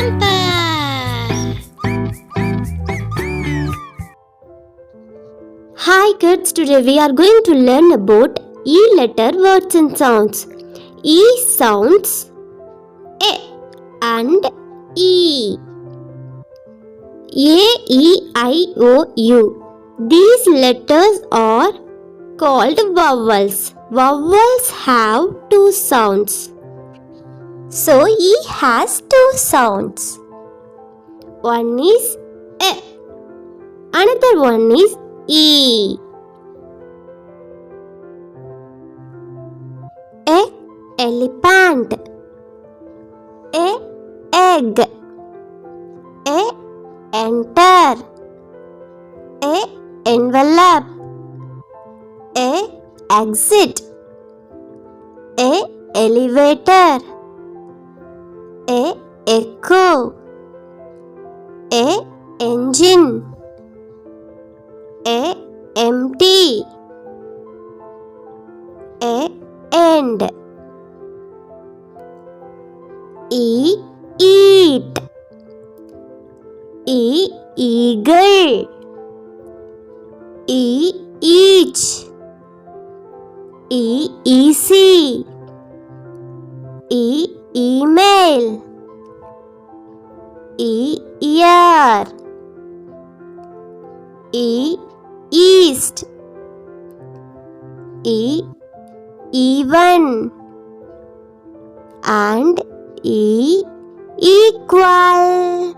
hamper. Hi kids, today we are going to learn about E letter words and sounds. E sounds A and E. A, E, I, O, U. These letters are called vowels. Vowels have two sounds. So E has two sounds. One is A. Another one is E. A. Elephant. A. Egg. A. Enter. A. Envelope. A. Exit. A. Elevator. A. Echo. A. Engine. A. Empty. A. End. E. Eat. E. Eagle. E. Each. E. Easy. E. Email. E. Ear. E. East. E. Even. And E. Equal.